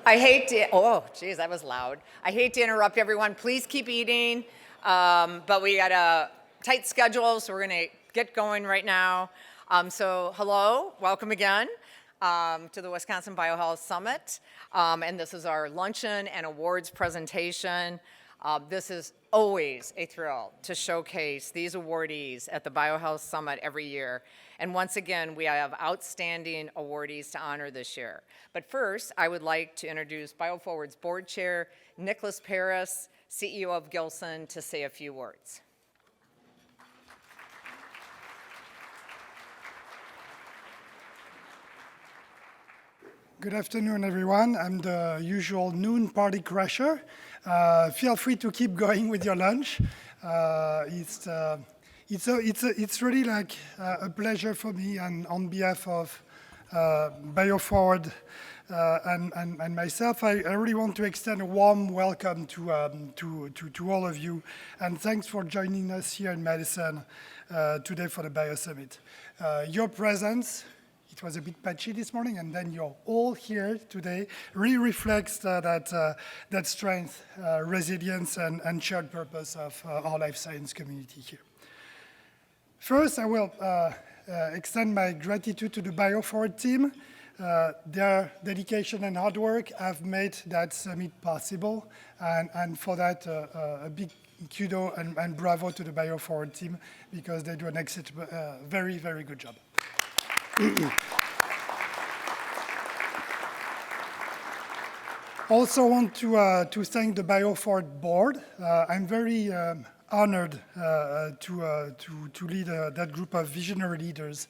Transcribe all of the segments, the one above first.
I hate to, oh, geez, that was loud. I hate to interrupt everyone. Please keep eating, but we got a tight schedule, so we're going to get going right now. So hello, welcome again to the Wisconsin Biohealth Summit. And this is our luncheon and awards presentation. This is always a thrill to showcase these awardees at the Biohealth Summit every year. And once again, we have outstanding awardees to honor this year. But first, I would like to introduce BioForward's board chair, Nicholas Paris, CEO of Gilson, to say a few words. Good afternoon, everyone. I'm the usual noon party crasher. Feel free to keep going with your lunch. It's really like a pleasure for me, and on behalf of BioForward and myself, I really want to extend a warm welcome to all of you, and thanks for joining us here in Madison today for the Bio Summit. Your presence, it was a bit patchy this morning, and then you're all here today, really reflects that strength, resilience, and shared purpose of our life science community here. First, I will extend my gratitude to the BioForward team. Their dedication and hard work have made that summit possible, and for that, a big kudo and bravo to the BioForward team, because they do an excellent, very, very good job. Also want to thank the BioForward board. I'm very honored to lead that group of visionary leaders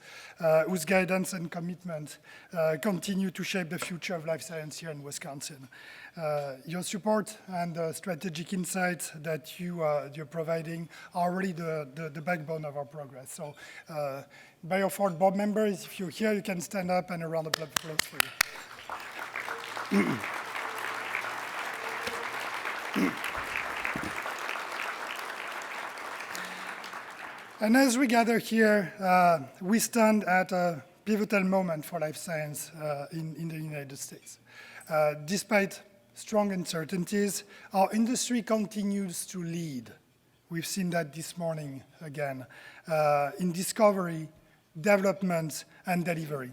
whose guidance and commitment continue to shape the future of life science here in Wisconsin. Your support and the strategic insights that you're providing are really the backbone of our progress. So BioForward board members, if you're here, you can stand up, and a round of applause for you. And as we gather here, we stand at a pivotal moment for life science in the United States. Despite strong uncertainties, our industry continues to lead. We've seen that this morning again, in discovery, development, and delivery.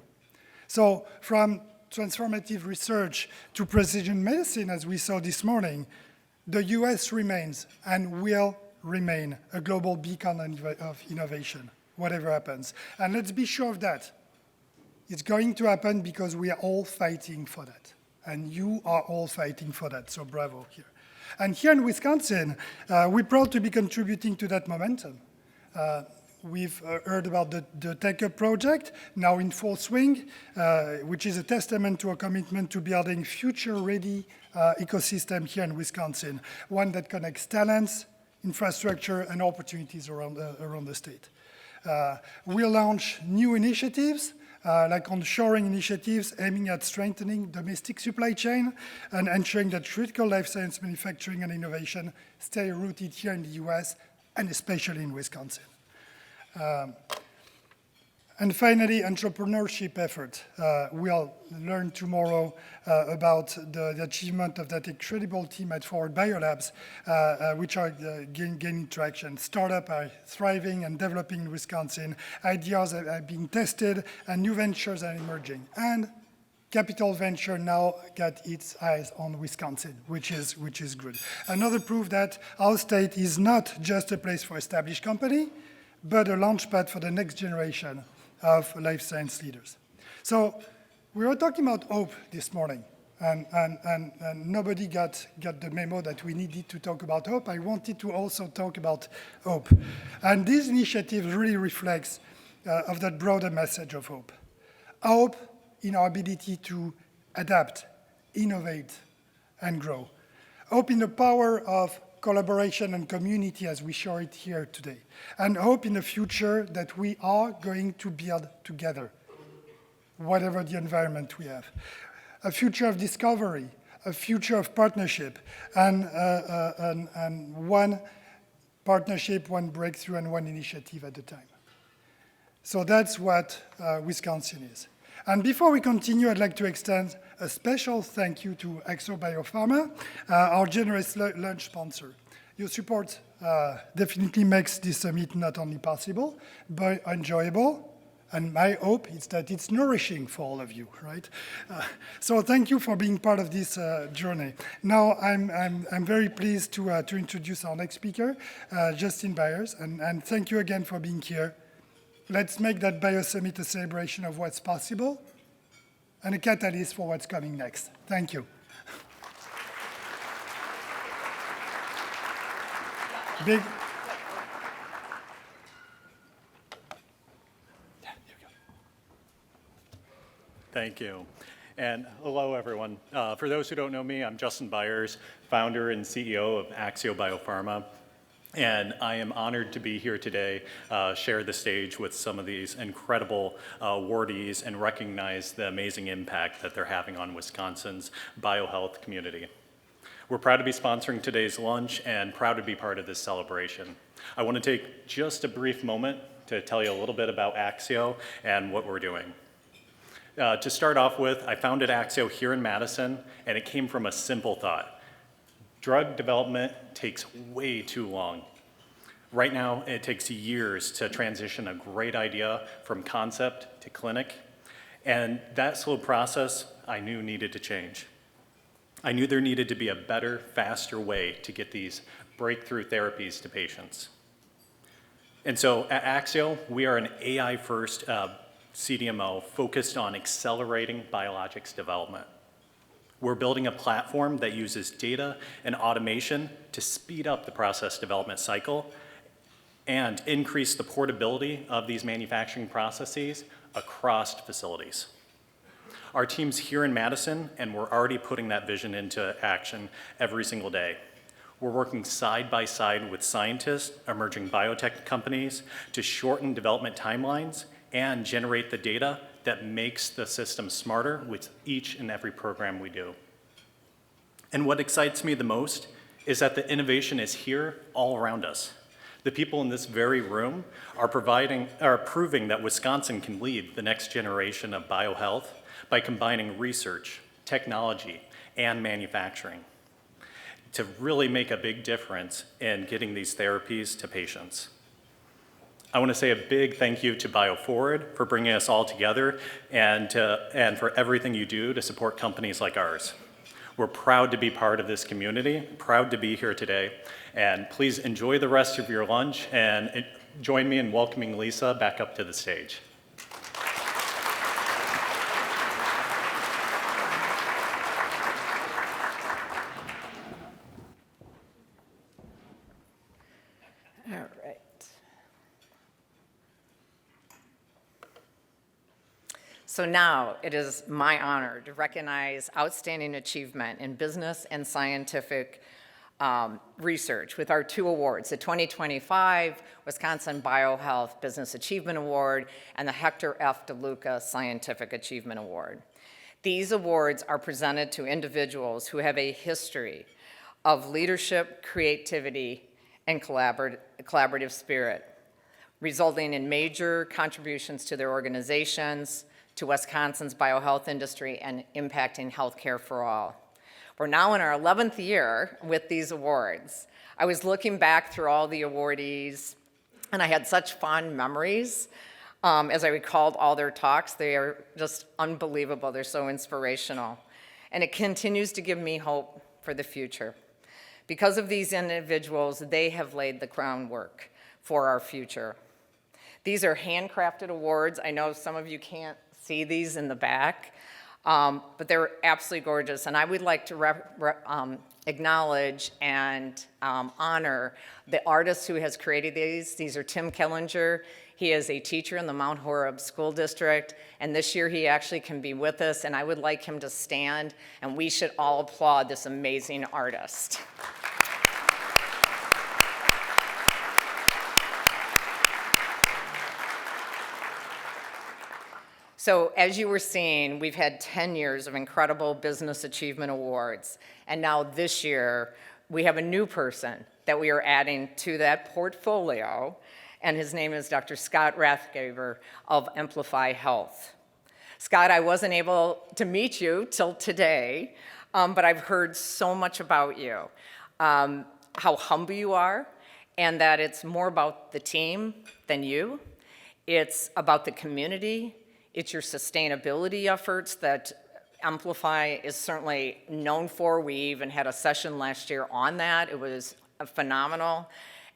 So from transformative research to precision medicine, as we saw this morning, the US remains and will remain a global beacon of innovation, whatever happens. And let's be sure of that. It's going to happen because we are all fighting for that. And you are all fighting for that, so bravo here. And here in Wisconsin, we're proud to be contributing to that momentum. We've heard about the Tech Up project, now in full swing, which is a testament to our commitment to building future-ready ecosystem here in Wisconsin, one that connects talents, infrastructure, and opportunities around the state. We'll launch new initiatives, like onshoring initiatives aiming at strengthening domestic supply chain and ensuring that critical life science manufacturing and innovation stay rooted here in the US, and especially in Wisconsin. And finally, entrepreneurship effort. We'll learn tomorrow about the achievement of that incredible team at Forward Biolabs, which are gaining traction. Startups are thriving and developing in Wisconsin. Ideas are being tested, and new ventures are emerging. And Capital Venture now got its eyes on Wisconsin, which is good. Another proof that our state is not just a place for established company, but a launchpad for the next generation of life science leaders. So we were talking about hope this morning, and nobody got the memo that we needed to talk about hope. I wanted to also talk about hope. And this initiative really reflects of that broader message of hope. Hope in our ability to adapt, innovate, and grow. Hope in the power of collaboration and community as we show it here today, and hope in the future that we are going to build together, whatever the environment we have. A future of discovery, a future of partnership, and one partnership, one breakthrough, and one initiative at a time. So that's what Wisconsin is. And before we continue, I'd like to extend a special thank you to HECTOR Biopharma, our generous lunch sponsor. Your support definitely makes this summit not only possible, but enjoyable. And my hope is that it's nourishing for all of you, right? So thank you for being part of this journey. Now I'm very pleased to introduce our next speaker, Justin Byers, and thank you again for being here. Let's make that Bio Summit a celebration of what's possible and a catalyst for what's coming next. Thank you. Big. Thank you. And hello, everyone. For those who don't know me, I'm Justin Byers, founder and CEO of Axio Biopharma. And I am honored to be here today, share the stage with some of these incredible awardees and recognize the amazing impact that they're having on Wisconsin's biohealth community. We're proud to be sponsoring today's lunch and proud to be part of this celebration. I want to take just a brief moment to tell you a little bit about Axio and what we're doing. To start off with, I founded Axio here in Madison, and it came from a simple thought. Drug development takes way too long. Right now, it takes years to transition a great idea from concept to clinic, and that slow process I knew needed to change. I knew there needed to be a better, faster way to get these breakthrough therapies to patients. And so at Axio, we are an AI-first CDMO focused on accelerating biologics development. We're building a platform that uses data and automation to speed up the process development cycle and increase the portability of these manufacturing processes across facilities. Our team's here in Madison, and we're already putting that vision into action every single day. We're working side by side with scientists, emerging biotech companies to shorten development timelines and generate the data that makes the system smarter with each and every program we do. And what excites me the most is that the innovation is here all around us. The people in this very room are proving that Wisconsin can lead the next generation of biohealth by combining research, technology, and manufacturing to really make a big difference in getting these therapies to patients. I want to say a big thank you to BioForward for bringing us all together and for everything you do to support companies like ours. We're proud to be part of this community, proud to be here today, and please enjoy the rest of your lunch and join me in welcoming Lisa back up to the stage. All right. So now it is my honor to recognize outstanding achievement in business and scientific research with our two awards, the 2025 Wisconsin Biohealth Business Achievement Award and the HECTOR F. DELUCA Scientific Achievement Award. These awards are presented to individuals who have a history of leadership, creativity, and collaborative spirit, resulting in major contributions to their organizations, to Wisconsin's biohealth industry, and impacting healthcare for all. We're now in our 11th year with these awards. I was looking back through all the awardees, and I had such fond memories as I recalled all their talks. They are just unbelievable. They're so inspirational. And it continues to give me hope for the future. Because of these individuals, they have laid the groundwork for our future. These are handcrafted awards. I know some of you can't see these in the back, but they're absolutely gorgeous. And I would like to acknowledge and honor the artist who has created these. These are Tim Killinger. He is a teacher in the Mount Horeb School District, and this year he actually can be with us, and I would like him to stand, and we should all applaud this amazing artist. So as you were seeing, we've had 10 years of incredible business achievement awards. And now this year, we have a new person that we are adding to that portfolio. And his name is Dr. Scott Rathgaber of Emplify Health. Scott, I wasn't able to meet you till today, but I've heard so much about you, how humble you are, and that it's more about the team than you. It's about the community. It's your sustainability efforts that Emplify is certainly known for. We even had a session last year on that. It was phenomenal.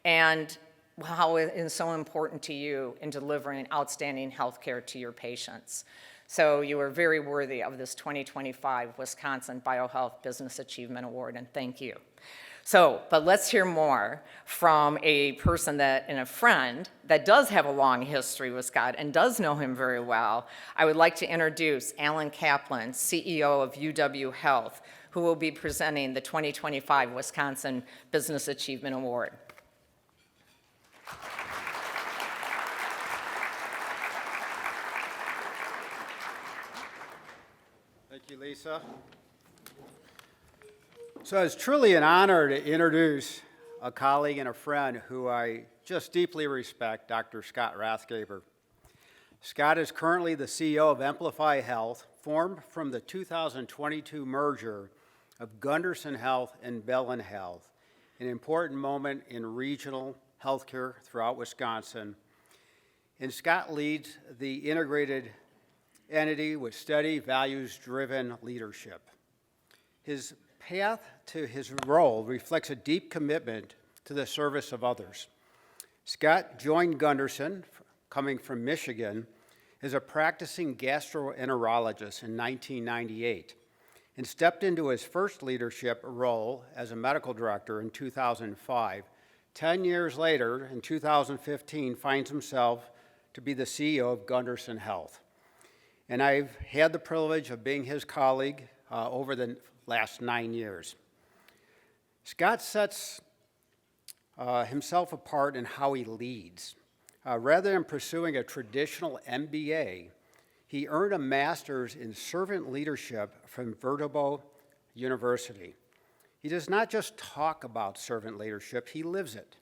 And how it is so important to you in delivering outstanding health care to your patients. So you are very worthy of this 2025 Wisconsin Biohealth Business Achievement Award, and thank you. So, but let's hear more from a person and a friend that does have a long history with Scott and does know him very well. I would like to introduce Alan Kaplan, CEO of UW Health, who will be presenting the 2025 Wisconsin Business Achievement Award. Thank you, Lisa. So it's truly an honor to introduce a colleague and a friend who I just deeply respect, Dr. Scott Rathgaber. Scott is currently the CEO of Emplify Health, formed from the 2022 merger of Gunderson Health and Bellin Health, an important moment in regional healthcare throughout Wisconsin. And Scott leads the integrated entity with steady, values-driven leadership. His path to his role reflects a deep commitment to the service of others. Scott joined Gunderson, coming from Michigan, as a practicing gastroenterologist in 1998 and stepped into his first leadership role as a medical director in 2005. 10 years later, in 2015, finds himself to be the CEO of Gunderson Health. And I've had the privilege of being his colleague over the last 9 years. Scott sets himself apart in how he leads. Rather than pursuing a traditional MBA, he earned a master's in servant leadership from Vertebo University. He does not just talk about servant leadership, he lives it.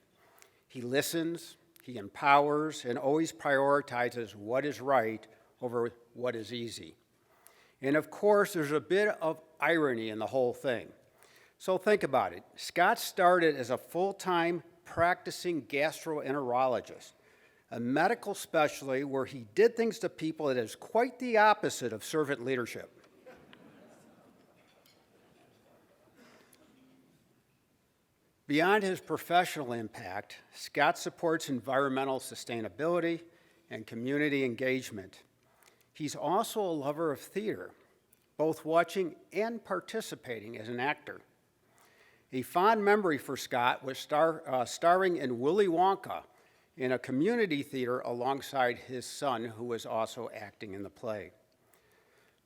He listens, he empowers, and always prioritizes what is right over what is easy. And of course, there's a bit of irony in the whole thing. So think about it. Scott started as a full-time practicing gastroenterologist, a medical specialty where he did things to people that is quite the opposite of servant leadership. Beyond his professional impact, Scott supports environmental sustainability and community engagement. He's also a lover of theater, both watching and participating as an actor. A fond memory for Scott was starring in Willy Wonka in a community theater alongside his son, who was also acting in the play.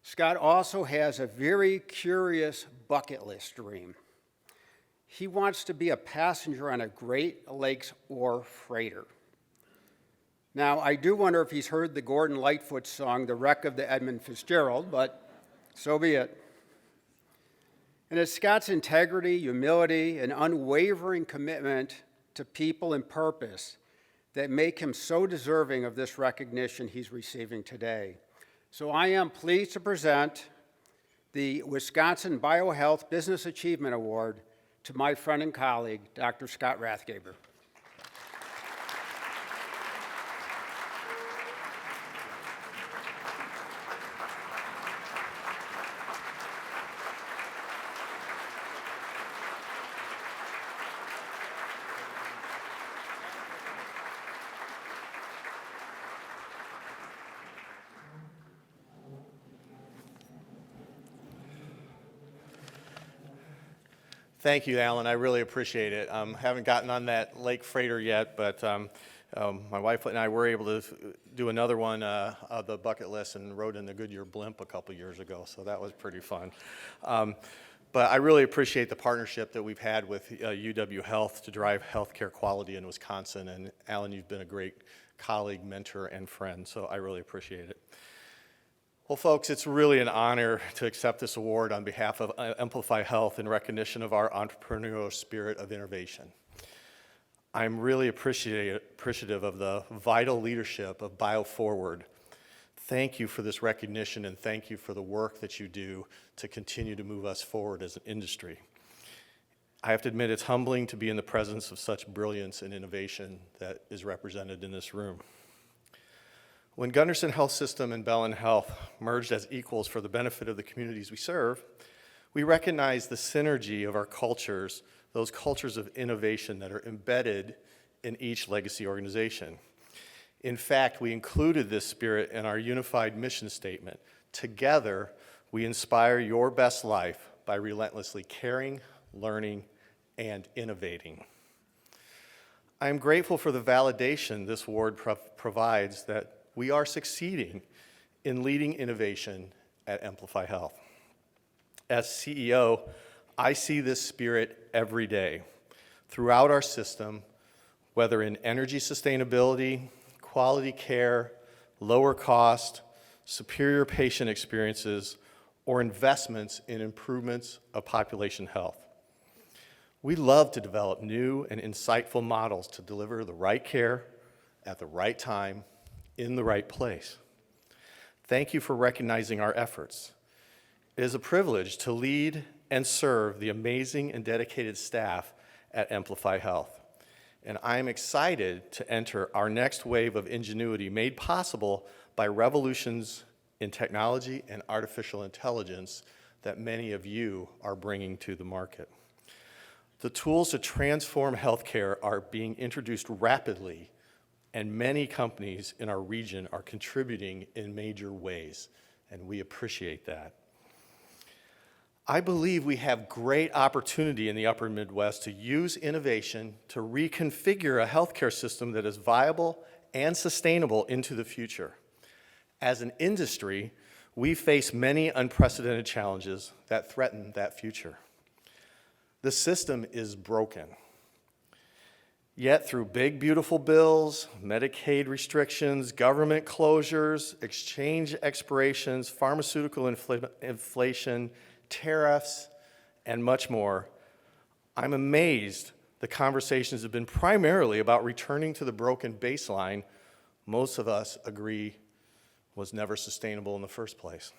Scott also has a very curious bucket list dream. He wants to be a passenger on a Great Lakes ore freighter. Now, I do wonder if he's heard the Gordon Lightfoot song, The Wreck of the Edmund Fitzgerald, but so be it. And it's Scott's integrity, humility, and unwavering commitment to people and purpose that make him so deserving of this recognition he's receiving today. So I am pleased to present the Wisconsin Biohealth Business Achievement Award to my friend and colleague, Dr. Scott Rathgaber. Thank you, Alan. I really appreciate it. Haven't gotten on that lake freighter yet, but my wife and I were able to do another one of the bucket list and rode in the Goodyear blimp a couple years ago, so that was pretty fun. But I really appreciate the partnership that we've had with UW Health to drive healthcare quality in Wisconsin. And Alan, you've been a great colleague, mentor, and friend, so I really appreciate it. Well, folks, it's really an honor to accept this award on behalf of Emplify Health in recognition of our entrepreneurial spirit of innovation. I'm really appreciative of the vital leadership of BioForward. Thank you for this recognition, and thank you for the work that you do to continue to move us forward as an industry. I have to admit, it's humbling to be in the presence of such brilliance and innovation that is represented in this room. When Gunderson Health System and Bellin Health merged as equals for the benefit of the communities we serve, we recognize the synergy of our cultures, those cultures of innovation that are embedded in each legacy organization. In fact, we included this spirit in our unified mission statement. Together, we inspire your best life by relentlessly caring, learning, and innovating. I am grateful for the validation this award provides that we are succeeding in leading innovation at Emplify Health. As CEO, I see this spirit every day throughout our system, whether in energy sustainability, quality care, lower cost, superior patient experiences, or investments in improvements of population health. We love to develop new and insightful models to deliver the right care at the right time in the right place. Thank you for recognizing our efforts. It is a privilege to lead and serve the amazing and dedicated staff at Emplify Health. And I am excited to enter our next wave of ingenuity made possible by revolutions in technology and artificial intelligence that many of you are bringing to the market. The tools to transform healthcare are being introduced rapidly, and many companies in our region are contributing in major ways, and we appreciate that. I believe we have great opportunity in the Upper Midwest to use innovation to reconfigure a healthcare system that is viable and sustainable into the future. As an industry, we face many unprecedented challenges that threaten that future. The system is broken. Yet through big, beautiful bills, Medicaid restrictions, government closures, exchange expirations, pharmaceutical inflation, tariffs, and much more, I'm amazed the conversations have been primarily about returning to the broken baseline most of us agree was never sustainable in the first place.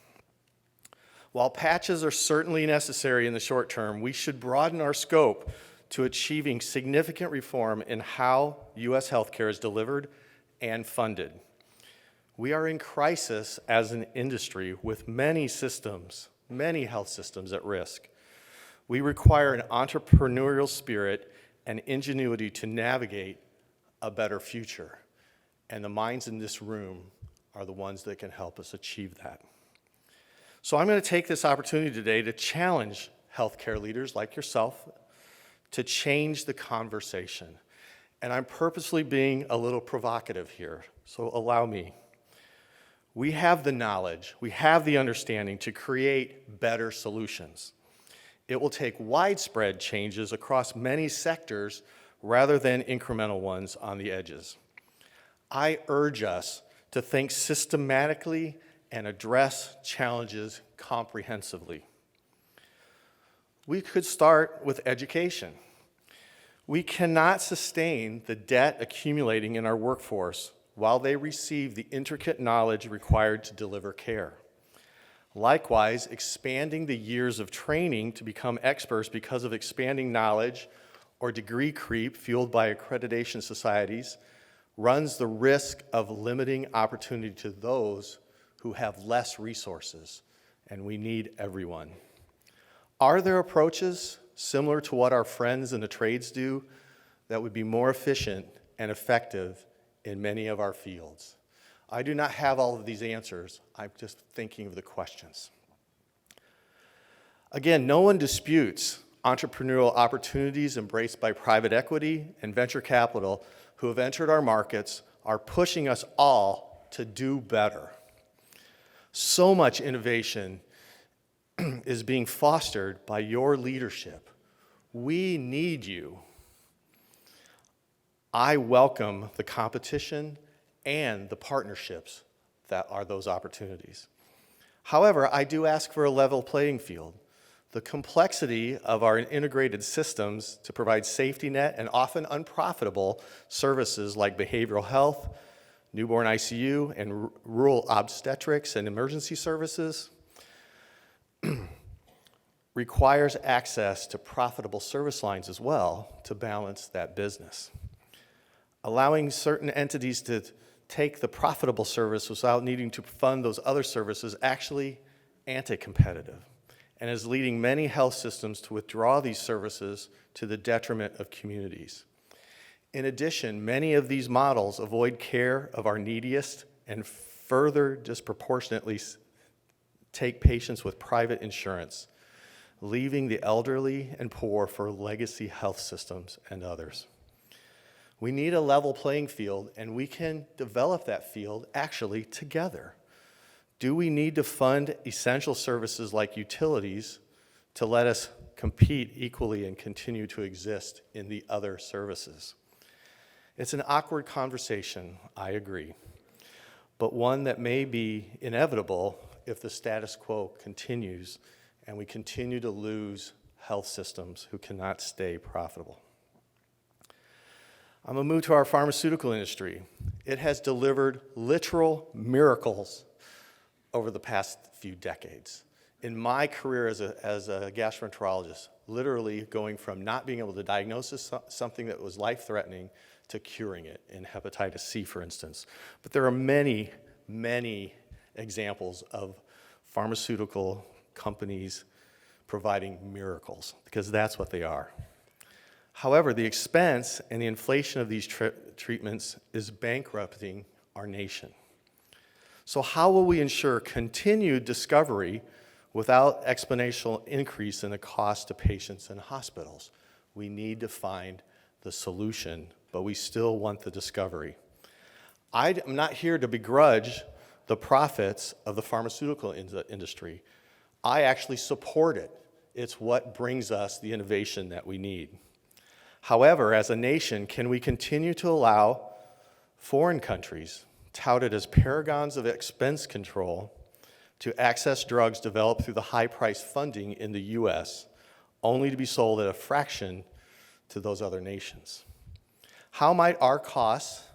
While patches are certainly necessary in the short term, we should broaden our scope to achieving significant reform in how U.S. healthcare is delivered and funded. We are in crisis as an industry with many health systems at risk. We require an entrepreneurial spirit and ingenuity to navigate a better future. And the minds in this room are the ones that can help us achieve that. So I'm going to take this opportunity today to challenge healthcare leaders like yourself to change the conversation. And I'm purposely being a little provocative here, so allow me. We have the knowledge, we have the understanding to create better solutions. It will take widespread changes across many sectors rather than incremental ones on the edges. I urge us to think systematically and address challenges comprehensively. We could start with education. We cannot sustain the debt accumulating in our workforce while they receive the intricate knowledge required to deliver care. Likewise, expanding the years of training to become experts because of expanding knowledge or degree creep fueled by accreditation societies runs the risk of limiting opportunity to those who have less resources, and we need everyone. Are there approaches similar to what our friends in the trades do that would be more efficient and effective in many of our fields? I do not have all of these answers. I'm just thinking of the questions. Again, no one disputes entrepreneurial opportunities embraced by private equity and venture capital who have entered our markets are pushing us all to do better. So much innovation is being fostered by your leadership. We need you. I welcome the competition and the partnerships that are those opportunities. However, I do ask for a level playing field. The complexity of our integrated systems to provide safety net and often unprofitable services like behavioral health, newborn ICU, and rural obstetrics and emergency services, requires access to profitable service lines as well to balance that business. Allowing certain entities to take the profitable service without needing to fund those other services actually anti-competitive and is leading many health systems to withdraw these services to the detriment of communities. In addition, many of these models avoid care of our neediest and further disproportionately take patients with private insurance, leaving the elderly and poor for legacy health systems and others. We need a level playing field, and we can develop that field actually together. Do we need to fund essential services like utilities to let us compete equally and continue to exist in the other services? It's an awkward conversation, I agree, but one that may be inevitable if the status quo continues and we continue to lose health systems who cannot stay profitable. I'm going to move to our pharmaceutical industry. It has delivered literal miracles over the past few decades. In my career as a gastroenterologist, literally going from not being able to diagnose something that was life-threatening to curing it in hepatitis C, for instance. But there are many, many examples of pharmaceutical companies providing miracles, because that's what they are. However, the expense and the inflation of these treatments is bankrupting our nation. So how will we ensure continued discovery without exponential increase in the cost to patients and hospitals? We need to find the solution, but we still want the discovery. I'm not here to begrudge the profits of the pharmaceutical industry. I actually support it. It's what brings us the innovation that we need. However, as a nation, can we continue to allow foreign countries, touted as paragons of expense control, to access drugs developed through the high-priced funding in the U.S., only to be sold at a fraction to those other nations? How might our costs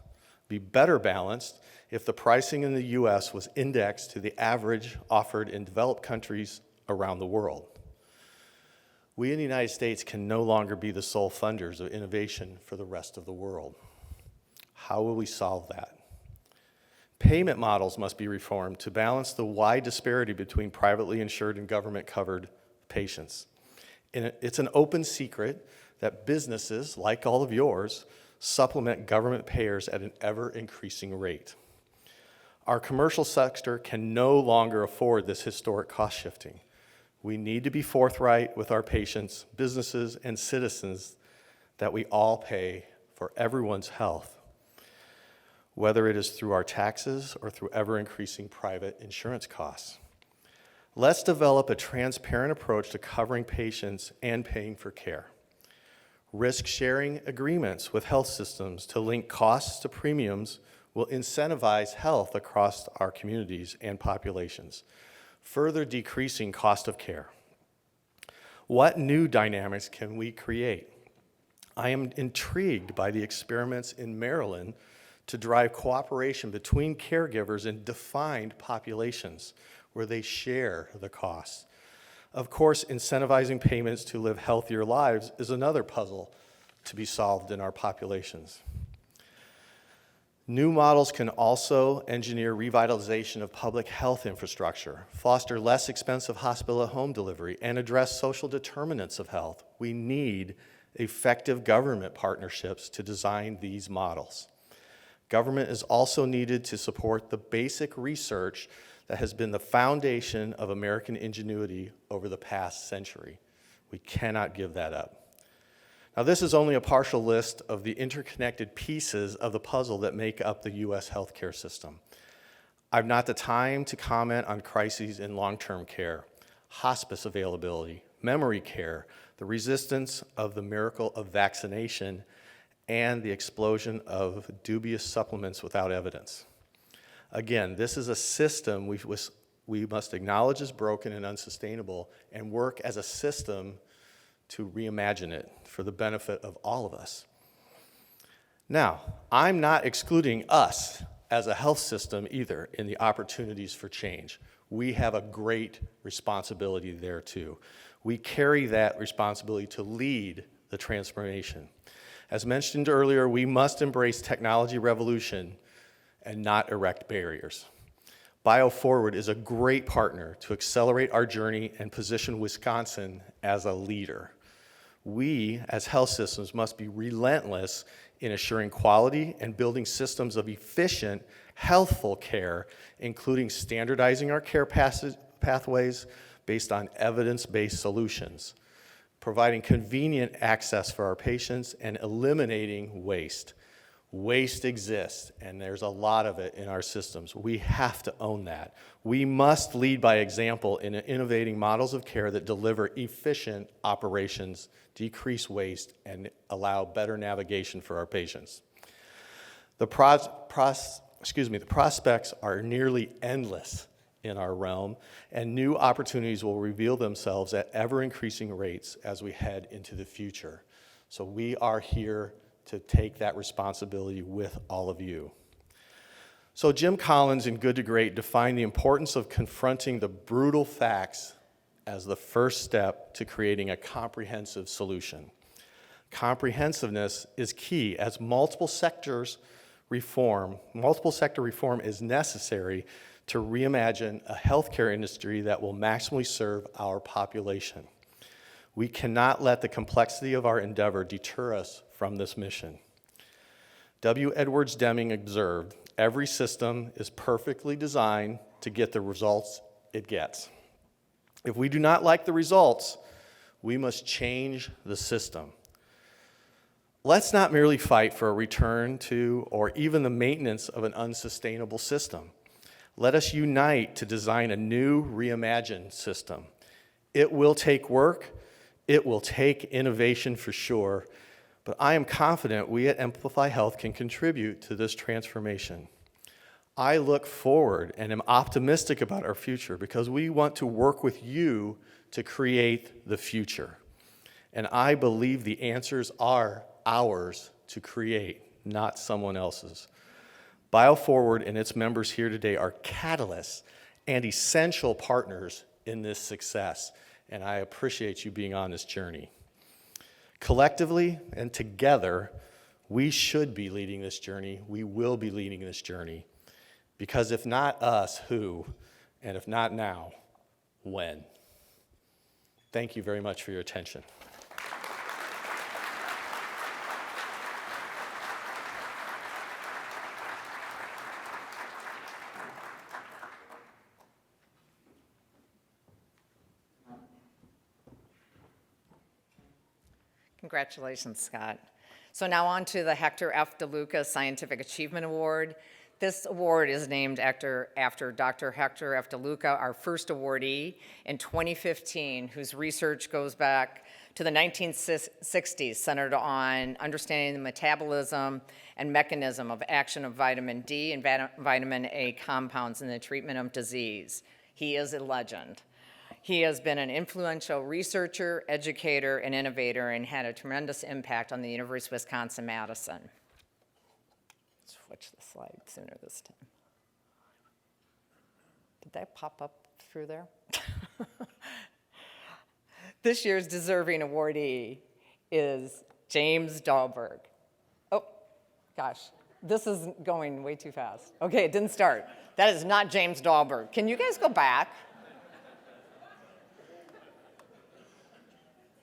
be better balanced if the pricing in the U.S. was indexed to the average offered in developed countries around the world? We in the United States can no longer be the sole funders of innovation for the rest of the world. How will we solve that? Payment models must be reformed to balance the wide disparity between privately insured and government-covered patients. And it's an open secret that businesses, like all of yours, supplement government payers at an ever-increasing rate. Our commercial sector can no longer afford this historic cost shifting. We need to be forthright with our patients, businesses, and citizens that we all pay for everyone's health, whether it is through our taxes or through ever-increasing private insurance costs. Let's develop a transparent approach to covering patients and paying for care. Risk-sharing agreements with health systems to link costs to premiums will incentivize health across our communities and populations, further decreasing cost of care. What new dynamics can we create? I am intrigued by the experiments in Maryland to drive cooperation between caregivers in defined populations where they share the costs. Of course, incentivizing payments to live healthier lives is another puzzle to be solved in our populations. New models can also engineer revitalization of public health infrastructure, foster less expensive hospital-at-home delivery, and address social determinants of health. We need effective government partnerships to design these models. Government is also needed to support the basic research that has been the foundation of American ingenuity over the past century. We cannot give that up. Now, this is only a partial list of the interconnected pieces of the puzzle that make up the U.S. healthcare system. I've not the time to comment on crises in long-term care, hospice availability, memory care, the resistance of the miracle of vaccination, and the explosion of dubious supplements without evidence. Again, this is a system we must acknowledge is broken and unsustainable and work as a system to reimagine it for the benefit of all of us. Now, I'm not excluding us as a health system either in the opportunities for change. We have a great responsibility there too. We carry that responsibility to lead the transformation. As mentioned earlier, we must embrace technology revolution and not erect barriers. BioForward is a great partner to accelerate our journey and position Wisconsin as a leader. We, as health systems, must be relentless in assuring quality and building systems of efficient, healthful care, including standardizing our care pathways based on evidence-based solutions, providing convenient access for our patients, and eliminating waste. Waste exists, and there's a lot of it in our systems. We have to own that. We must lead by example in innovating models of care that deliver efficient operations, decrease waste, and allow better navigation for our patients. The prospects are nearly endless in our realm, and new opportunities will reveal themselves at ever-increasing rates as we head into the future. So we are here to take that responsibility with all of you. So Jim Collins in Good to Great defined the importance of confronting the brutal facts as the first step to creating a comprehensive solution. Comprehensiveness is key as multiple sector reform is necessary to reimagine a healthcare industry that will maximally serve our population. We cannot let the complexity of our endeavor deter us from this mission. W. Edwards Deming observed, every system is perfectly designed to get the results it gets. If we do not like the results, we must change the system. Let's not merely fight for a return to or even the maintenance of an unsustainable system. Let us unite to design a new, reimagined system. It will take work, it will take innovation for sure, but I am confident we at Emplify Health can contribute to this transformation. I look forward and am optimistic about our future because we want to work with you to create the future. And I believe the answers are ours to create, not someone else's. BioForward and its members here today are catalysts and essential partners in this success, and I appreciate you being on this journey. Collectively and together, we should be leading this journey. We will be leading this journey. Because if not us, who? And if not now, when? Thank you very much for your attention. Congratulations, Scott. So now on to the Hector F. DeLuca Scientific Achievement Award. This award is named after Dr. Hector F. DeLuca, our first awardee in 2015, whose research goes back to the 1960s, centered on understanding the metabolism and mechanism of action of vitamin D and vitamin A compounds in the treatment of disease. He is a legend. He has been an influential researcher, educator, and innovator, and had a tremendous impact on the University of Wisconsin-Madison. Switch the slide sooner this time. Did that pop up through there? This year's deserving awardee is James Dahlberg. Oh, gosh, this is going way too fast. Okay, it didn't start. That is not James Dahlberg. Can you guys go back?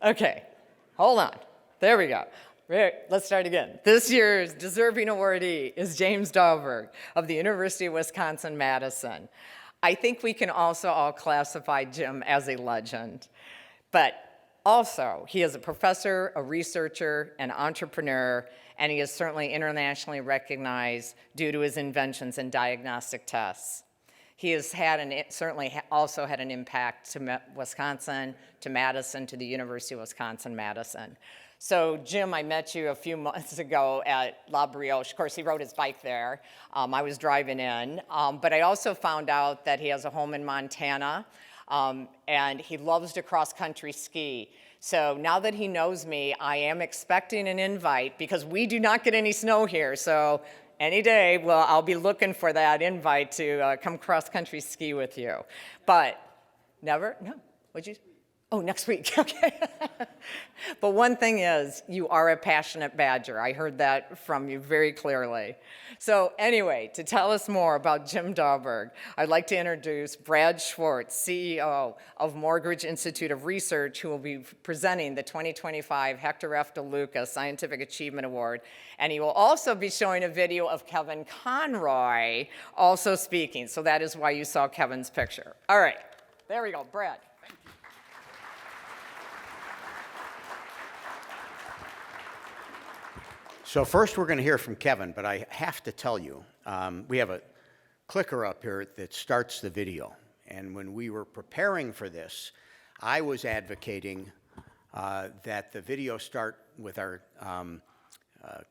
Okay, hold on. There we go. Let's start again. This year's deserving awardee is James Dahlberg of the University of Wisconsin-Madison. I think we can also all classify Jim as a legend, but also he is a professor, a researcher, an entrepreneur, and he is certainly internationally recognized due to his inventions in diagnostic tests. He has certainly also had an impact to Wisconsin, to Madison, to the University of Wisconsin-Madison. So Jim, I met you a few months ago at La Brioche. Of course, he rode his bike there. I was driving in. But I also found out that he has a home in Montana, and he loves to cross-country ski. So now that he knows me, I am expecting an invite because we do not get any snow here. So any day, well, I'll be looking for that invite to come cross-country ski with you. But never, no, what'd you? Oh, next week, okay. But one thing is, you are a passionate Badger. I heard that from you very clearly. So anyway, to tell us more about Jim Dahlberg, I'd like to introduce Brad Schwartz, CEO of Morgridge Institute of Research, who will be presenting the 2025 HECTOR F. DELUCA Scientific Achievement Award. And he will also be showing a video of Kevin Conroy also speaking. So that is why you saw Kevin's picture. All right, there we go, Brad. So first we're going to hear from Kevin, but I have to tell you, we have a clicker up here that starts the video. And when we were preparing for this, I was advocating that the video start with our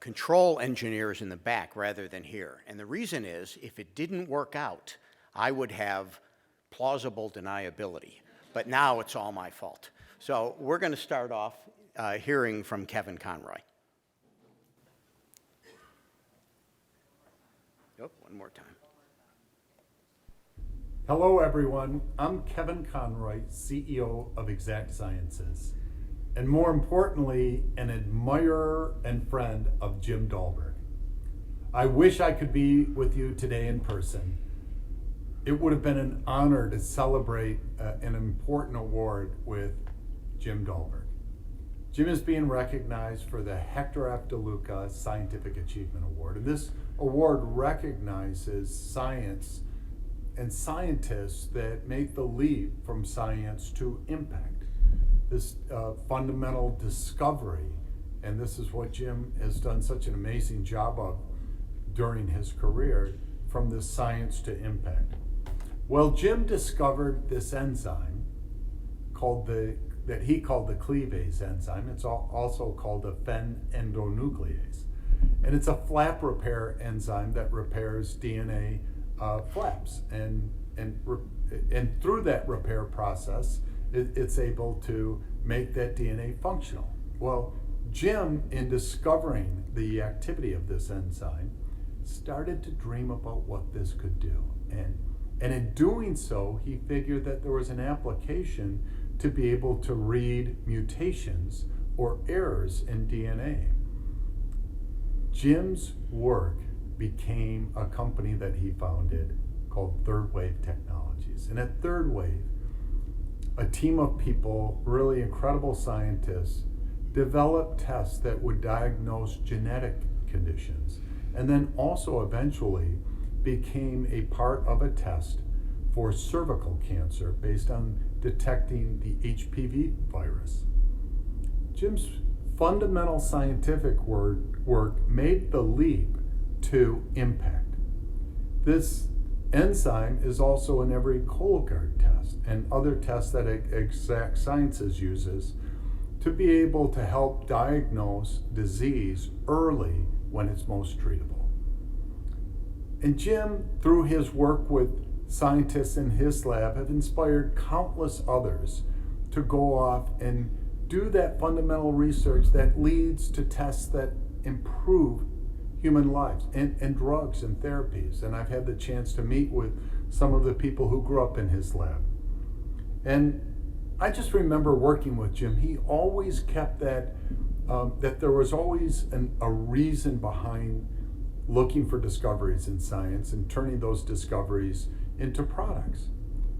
control engineers in the back rather than here. And the reason is, if it didn't work out, I would have plausible deniability. But now it's all my fault. So we're going to start off hearing from Kevin Conroy. Oh, one more time. Hello, everyone. I'm Kevin Conroy, CEO of Exact Sciences, and more importantly, an admirer and friend of Jim Dahlberg. I wish I could be with you today in person. It would have been an honor to celebrate an important award with Jim Dahlberg. Jim is being recognized for the HECTOR F. DELUCA Scientific Achievement Award. And this award recognizes science and scientists that make the leap from science to impact. This fundamental discovery, and this is what Jim has done such an amazing job of during his career, from this science to impact. Well, Jim discovered this enzyme that he called the cleavase enzyme. It's also called a fen-endonuclease. And it's a flap repair enzyme that repairs DNA flaps. And through that repair process, it's able to make that DNA functional. Well, Jim, in discovering the activity of this enzyme, started to dream about what this could do. And in doing so, he figured that there was an application to be able to read mutations or errors in DNA. Jim's work became a company that he founded called Third Wave Technologies. And at Third Wave, a team of people, really incredible scientists, developed tests that would diagnose genetic conditions, and then also eventually became a part of a test for cervical cancer based on detecting the HPV virus. Jim's fundamental scientific work made the leap to impact. This enzyme is also in every Cologuard test and other tests that Exact Sciences uses to be able to help diagnose disease early when it's most treatable. And Jim, through his work with scientists in his lab, have inspired countless others to go off and do that fundamental research that leads to tests that improve human lives and drugs and therapies. And I've had the chance to meet with some of the people who grew up in his lab. And I just remember working with Jim. He always kept that there was always a reason behind looking for discoveries in science and turning those discoveries into products.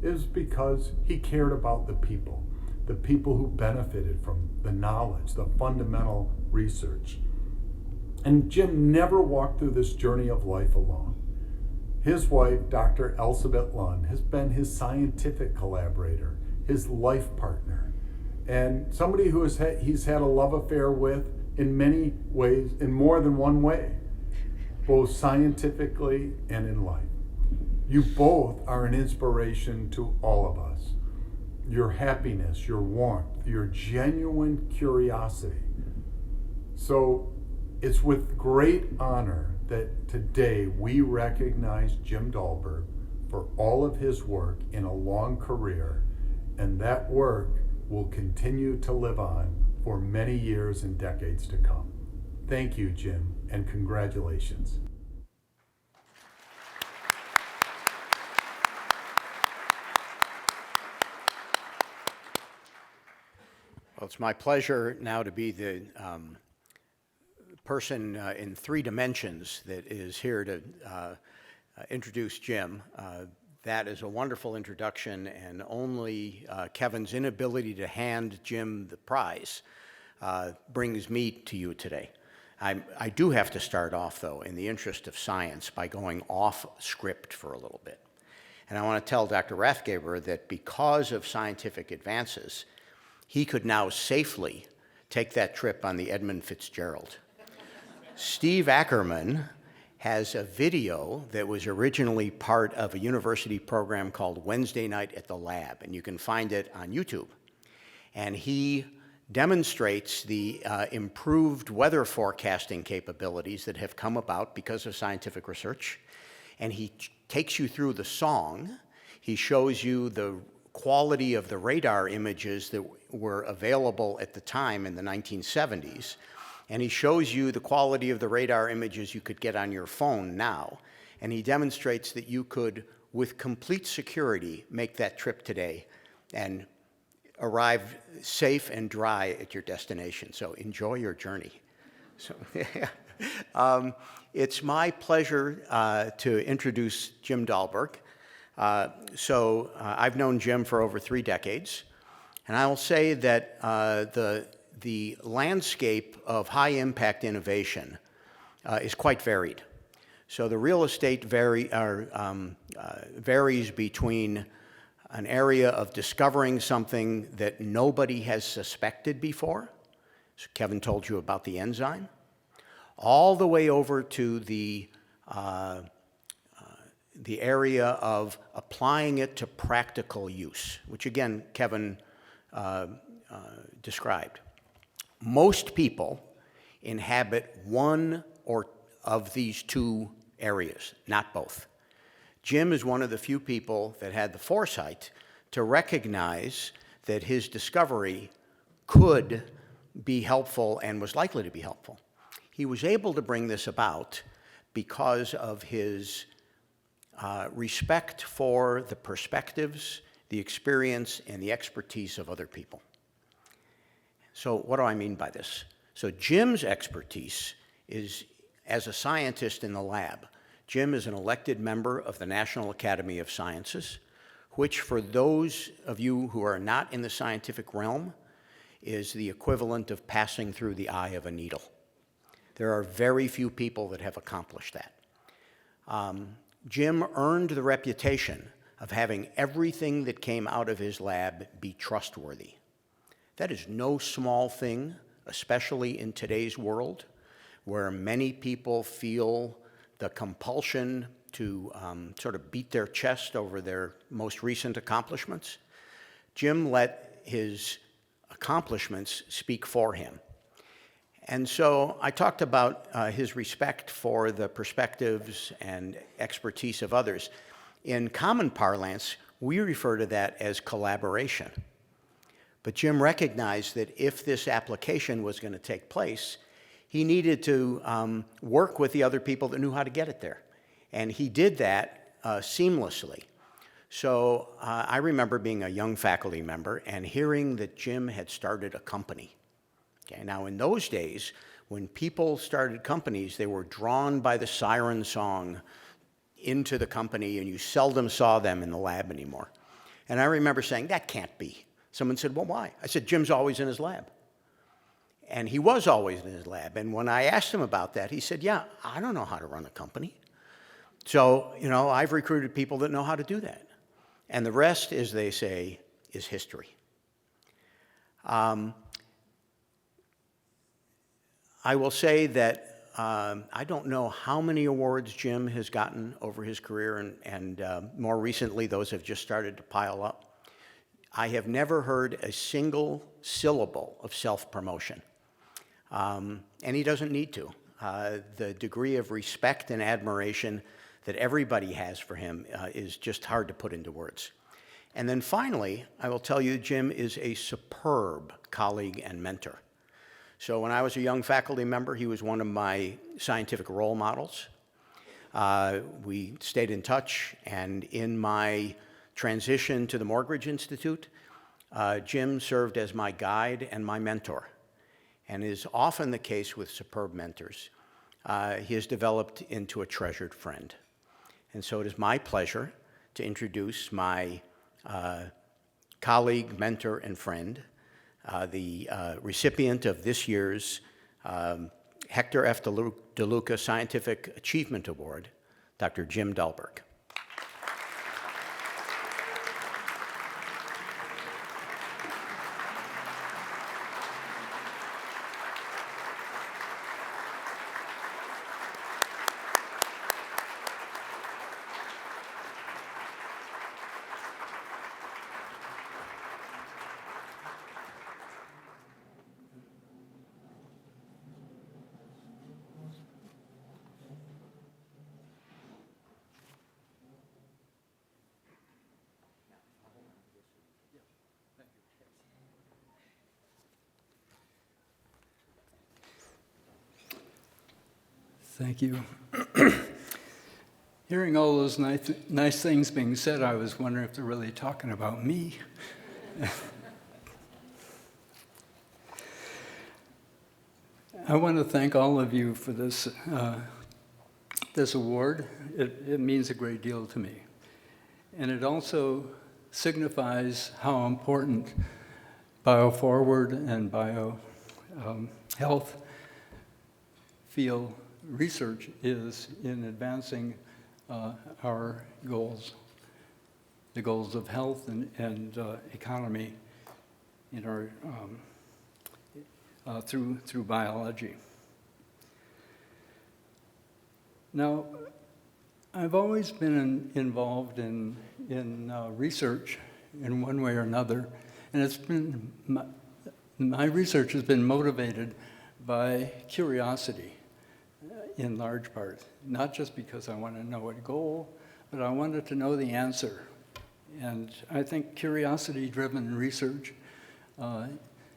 It was because he cared about the people who benefited from the knowledge, the fundamental research. And Jim never walked through this journey of life alone. His wife, Dr. Elizabeth Lund, has been his scientific collaborator, his life partner, and somebody who he's had a love affair with in many ways, in more than one way, both scientifically and in life. You both are an inspiration to all of us. Your happiness, your warmth, your genuine curiosity. So it's with great honor that today we recognize Jim Dahlberg for all of his work in a long career, and that work will continue to live on for many years and decades to come. Thank you, Jim, and congratulations. Well, it's my pleasure now to be the person in 3 dimensions that is here to introduce Jim. That is a wonderful introduction, and only Kevin's inability to hand Jim the prize brings me to you today. I do have to start off, though, in the interest of science, by going off script for a little bit. And I want to tell Dr. Rathgaber that because of scientific advances, he could now safely take that trip on the Edmund Fitzgerald. Steve Ackerman has a video that was originally part of a university program called Wednesday Night at the Lab, and you can find it on YouTube. And he demonstrates the improved weather forecasting capabilities that have come about because of scientific research. And he takes you through the song. He shows you the quality of the radar images that were available at the time in the 1970s. And he shows you the quality of the radar images you could get on your phone now. And he demonstrates that you could, with complete security, make that trip today and arrive safe and dry at your destination. So enjoy your journey. So, it's my pleasure to introduce Jim Dahlberg. I've known Jim for over 3 decades, and I will say that the landscape of high-impact innovation is quite varied. So the real estate varies between an area of discovering something that nobody has suspected before. So Kevin told you about the enzyme, all the way over to the area of applying it to practical use, which again, Kevin described. Most people inhabit one or of these 2 areas, not both. Jim is one of the few people that had the foresight to recognize that his discovery could be helpful and was likely to be helpful. He was able to bring this about because of his respect for the perspectives, the experience, and the expertise of other people. So what do I mean by this? So Jim's expertise is as a scientist in the lab. Jim is an elected member of the National Academy of Sciences, which for those of you who are not in the scientific realm is the equivalent of passing through the eye of a needle. There are very few people that have accomplished that. Jim earned the reputation of having everything that came out of his lab be trustworthy. That is no small thing, especially in today's world, where many people feel the compulsion to sort of beat their chest over their most recent accomplishments. Jim let his accomplishments speak for him. And so I talked about his respect for the perspectives and expertise of others. In common parlance, we refer to that as collaboration. But Jim recognized that if this application was going to take place, he needed to work with the other people that knew how to get it there. And he did that seamlessly. So I remember being a young faculty member and hearing that Jim had started a company. Okay, now in those days, when people started companies, they were drawn by the siren song into the company, and you seldom saw them in the lab anymore. And I remember saying, that can't be. Someone said, well, why? I said, Jim's always in his lab. And he was always in his lab. And when I asked him about that, he said, yeah, I don't know how to run a company. So, I've recruited people that know how to do that. And the rest, as they say, is history. I will say that I don't know how many awards Jim has gotten over his career, and more recently, those have just started to pile up. I have never heard a single syllable of self-promotion, and he doesn't need to. The degree of respect and admiration that everybody has for him is just hard to put into words. And then finally, I will tell you, Jim is a superb colleague and mentor. So when I was a young faculty member, he was one of my scientific role models. We stayed in touch, and in my transition to the Morgridge Institute, Jim served as my guide and my mentor, and is often the case with superb mentors. He has developed into a treasured friend. And so it is my pleasure to introduce my colleague, mentor, and friend, the recipient of this year's HECTOR F. DELUCA Scientific Achievement Award, Dr. Jim Dahlberg. Thank you. Hearing all those nice things being said, I was wondering if they're really talking about me. I want to thank all of you for this, this award. It means a great deal to me. And it also signifies how important BioForward and Biohealth feel research is in advancing our goals, the goals of health and economy in our, through biology. Now, I've always been involved in research in one way or another, and it's been, my research has been motivated by curiosity in large part, not just because I want to know a goal, but I wanted to know the answer. And I think curiosity-driven research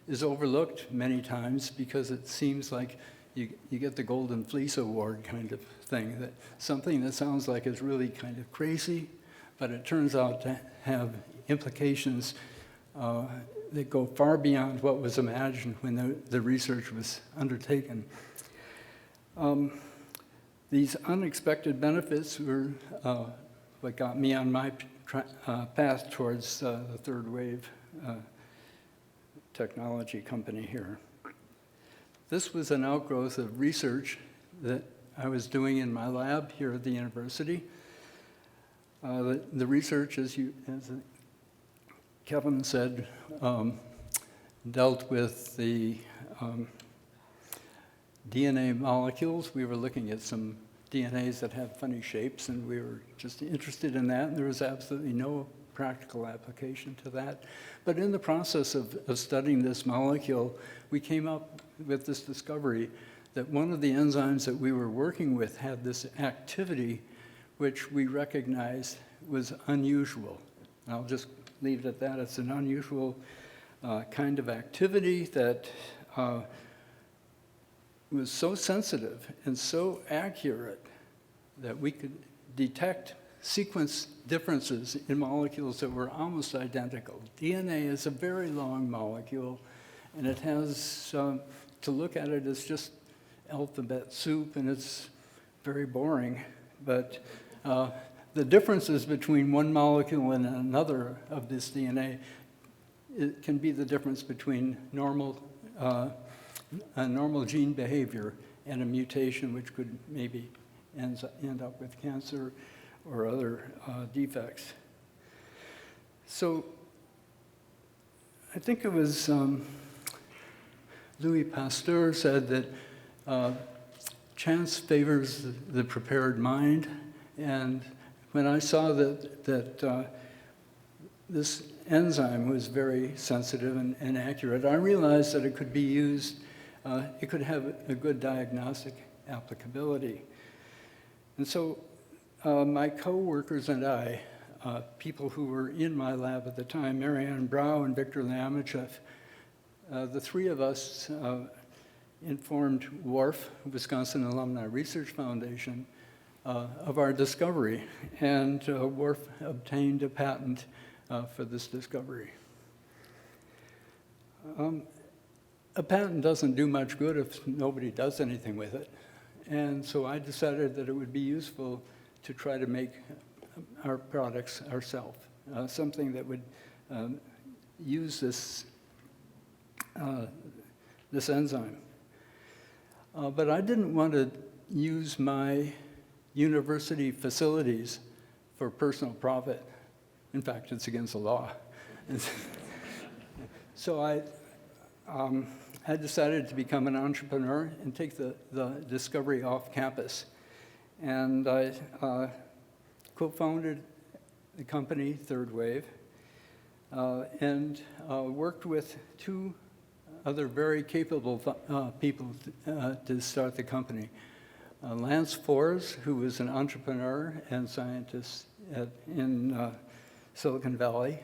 is overlooked many times because it seems like you get the Golden Fleece Award kind of thing, that something that sounds like is really kind of crazy, but it turns out to have implications that go far beyond what was imagined when the research was undertaken. These unexpected benefits were what got me on my path towards the third wave technology company here. This was an outgrowth of research that I was doing in my lab here at the university. The research, as Kevin said, dealt with the DNA molecules. We were looking at some DNAs that have funny shapes, and we were just interested in that, and there was absolutely no practical application to that. But in the process of studying this molecule, we came up with this discovery that one of the enzymes that we were working with had this activity which we recognized was unusual. I'll just leave it at that. It's an unusual kind of activity that was so sensitive and so accurate that we could detect sequence differences in molecules that were almost identical. DNA is a very long molecule, and it has, to look at it, it's just alphabet soup, and it's very boring. But the differences between one molecule and another of this DNA, it can be the difference between normal gene behavior and a mutation which could maybe end up with cancer or other defects. So I think it was Louis Pasteur said that chance favors the prepared mind, and when I saw that this enzyme was very sensitive and accurate, I realized that it could be used, it could have a good diagnostic applicability. And so my co-workers and I, people who were in my lab at the time, Marianne Brau and Victor Lamichev, the three of us informed WARF, Wisconsin Alumni Research Foundation, of our discovery, and WARF obtained a patent for this discovery. A patent doesn't do much good if nobody does anything with it. And so I decided that it would be useful to try to make our products ourselves, something that would use this enzyme. But I didn't want to use my university facilities for personal profit. In fact, it's against the law. So I decided to become an entrepreneur and take the discovery off campus. And I co-founded the company, Third Wave, and worked with two other very capable people to start the company. Lance Forres, who was an entrepreneur and scientist in Silicon Valley,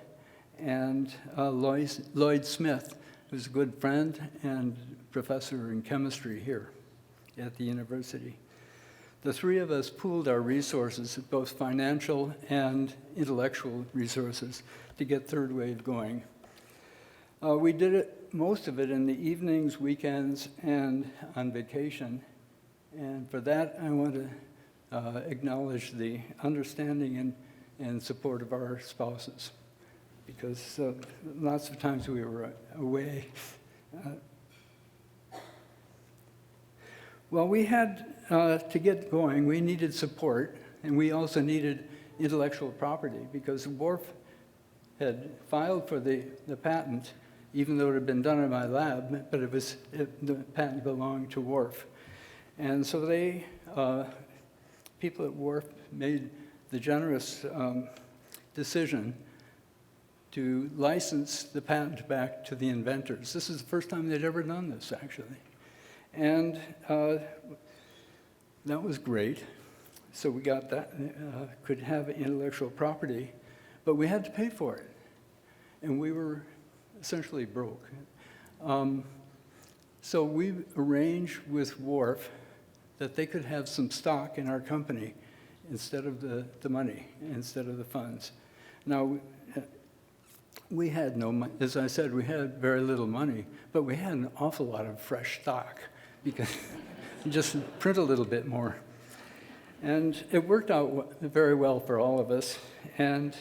and Lloyd Smith, who's a good friend and professor in chemistry here at the university. The three of us pooled our resources, both financial and intellectual resources, to get Third Wave going. We did it, most of it in the evenings, weekends, and on vacation. And for that, I want to acknowledge the understanding and support of our spouses, because lots of times we were away. Well, we had, to get going, we needed support, and we also needed intellectual property, because Wharf had filed for the patent, even though it had been done in my lab, but the patent belonged to Wharf. And so people at Wharf made the generous decision to license the patent back to the inventors. This is the first time they'd ever done this, actually. And that was great. So we got that, could have intellectual property, but we had to pay for it. And we were essentially broke. So we arranged with Wharf that they could have some stock in our company instead of the money, instead of the funds. Now, we had no money. As I said, we had very little money, but we had an awful lot of fresh stock because you just print a little bit more. And it worked out very well for all of us. And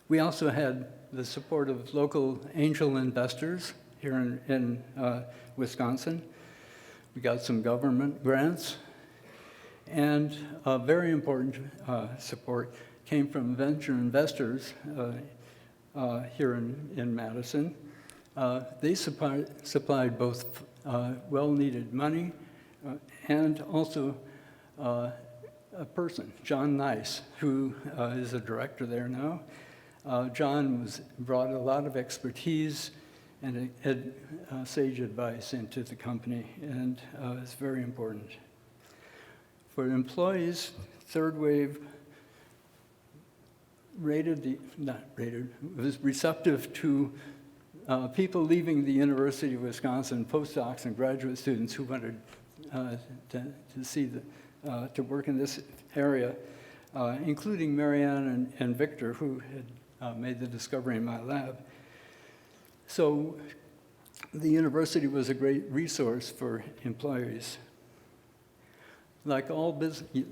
we also had the support of local angel investors here in Wisconsin. We got some government grants. And very important support came from venture investors here in Madison. They supplied both well-needed money and also a person, John Nice, who is a director there now. John brought a lot of expertise and sage advice into the company, and it's very important. For employees, Third Wave was receptive to people leaving the University of Wisconsin, postdocs and graduate students who wanted to work in this area, including Marianne and Victor, who had made the discovery in my lab. So the university was a great resource for employees. Like all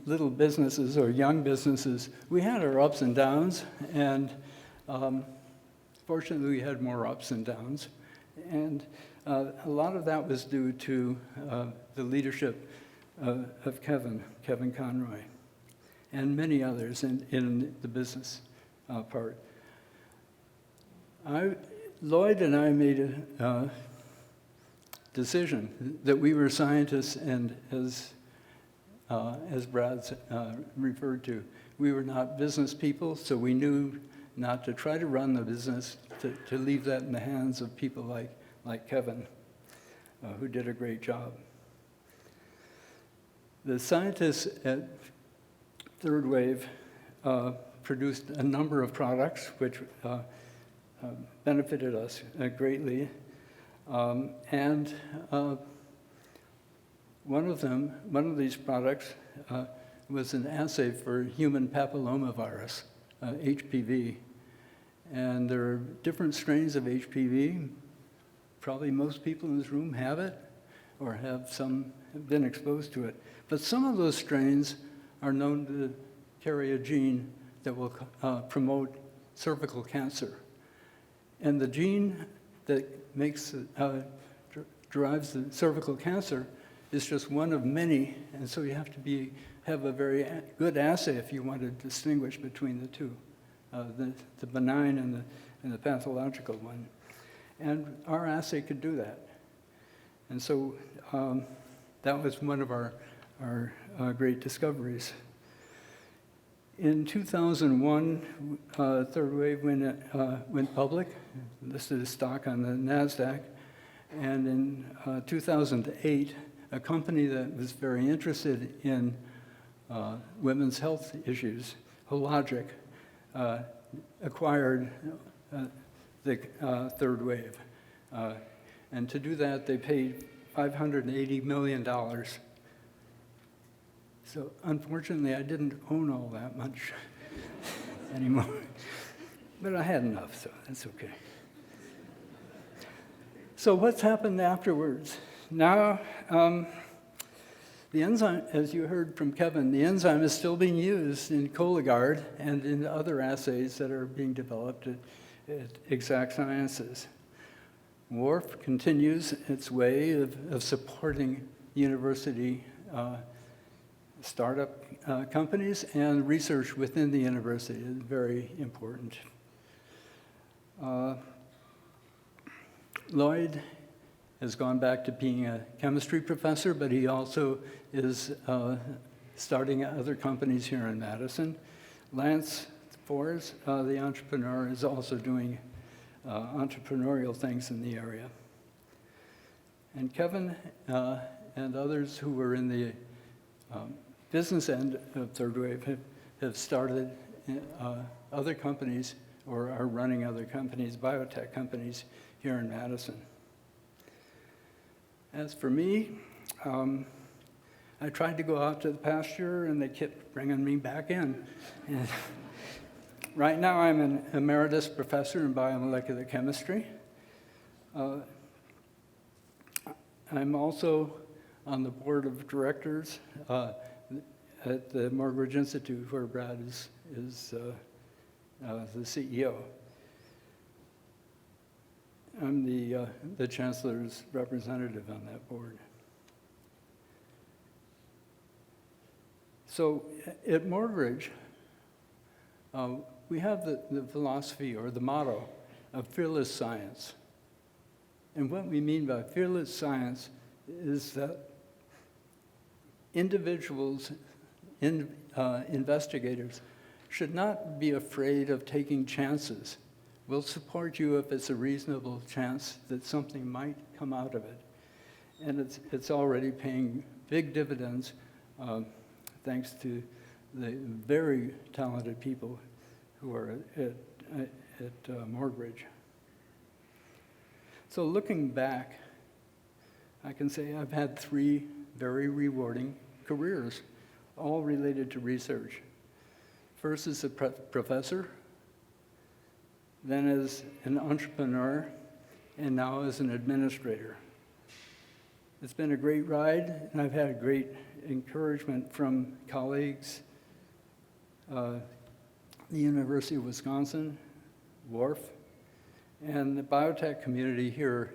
little businesses or young businesses, we had our ups and downs, and fortunately we had more ups and downs. And a lot of that was due to the leadership of Kevin Conroy, and many others in the business part. Lloyd and I made a decision that we were scientists, and as Brad's referred to, we were not business people, so we knew not to try to run the business, to leave that in the hands of people like Kevin, who did a great job. The scientists at Third Wave produced a number of products which benefited us greatly. And one of these products was an assay for human papillomavirus, HPV. And there are different strains of HPV. Probably most people in this room have it or have been exposed to it. But some of those strains are known to carry a gene that will promote cervical cancer. And the gene that drives the cervical cancer is just one of many, and so you have to have a very good assay if you want to distinguish between the two, the benign and the pathological one. And our assay could do that. And so that was one of our great discoveries. In 2001, Third Wave went public, listed as stock on the NASDAQ. And in 2008, a company that was very interested in women's health issues, Hologic, acquired the Third Wave. And to do that, they paid $580 million. So unfortunately, I didn't own all that much anymore. But I had enough, so that's okay. So what's happened afterwards? Now, the enzyme, as you heard from Kevin, the enzyme is still being used in Cologuard and in other assays that are being developed at Exact Sciences. WARF continues its way of supporting university startup companies and research within the university is very important. Lloyd has gone back to being a chemistry professor, but he also is starting other companies here in Madison. Lance Forrest, the entrepreneur, is also doing entrepreneurial things in the area. And Kevin and others who were in the business end of Third Wave have started other companies or are running other companies, biotech companies here in Madison. As for me, I tried to go out to the pasture and they kept bringing me back in. And right now I'm an emeritus professor in biomolecular chemistry. I'm also on the board of directors at the Morgridge Institute, where Brad is the CEO. I'm the chancellor's representative on that board. So at Morgridge, we have the philosophy or the motto of fearless science. And what we mean by fearless science is that individuals, investigators, should not be afraid of taking chances. We'll support you if it's a reasonable chance that something might come out of it. And it's already paying big dividends thanks to the very talented people who are at Morgridge. So looking back, I can say I've had 3 very rewarding careers, all related to research. First as a professor, then as an entrepreneur, and now as an administrator. It's been a great ride, and I've had great encouragement from colleagues, the University of Wisconsin, WARF, and the biotech community here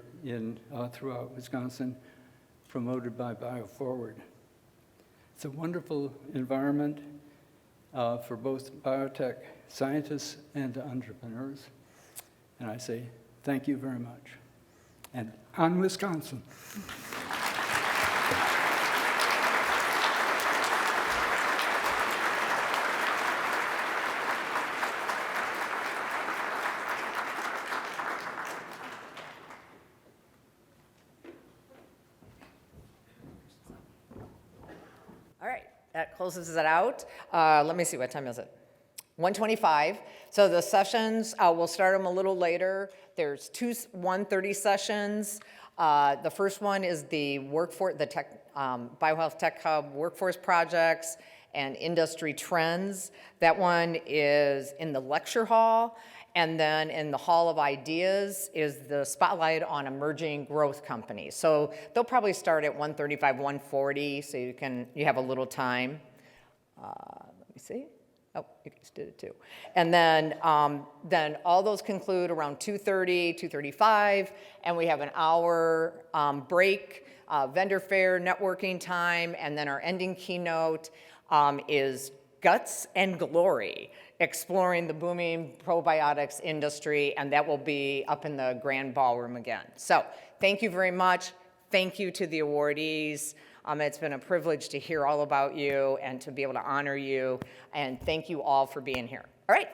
throughout Wisconsin, promoted by BioForward. It's a wonderful environment for both biotech scientists and entrepreneurs. And I say thank you very much. And on Wisconsin. All right, that closes it out. Let me see, what time is it? 1:25. So the sessions, we'll start them a little later. There's 2 1:30 sessions. The first one is the workforce, the Biohealth Tech Hub workforce projects and industry trends. That one is in the lecture hall. And then in the Hall of Ideas is the spotlight on emerging growth companies. So they'll probably start at 135, 140, so you have a little time. Let me see. Oh, you just did it too. And then all those conclude around 2:30, 2:35, and we have an hour break, vendor fair, networking time, and then our ending keynote is Guts and Glory, exploring the booming probiotics industry, and that will be up in the grand ballroom again. So thank you very much. Thank you to the awardees. It's been a privilege to hear all about you and to be able to honor you, and thank you all for being here. All right.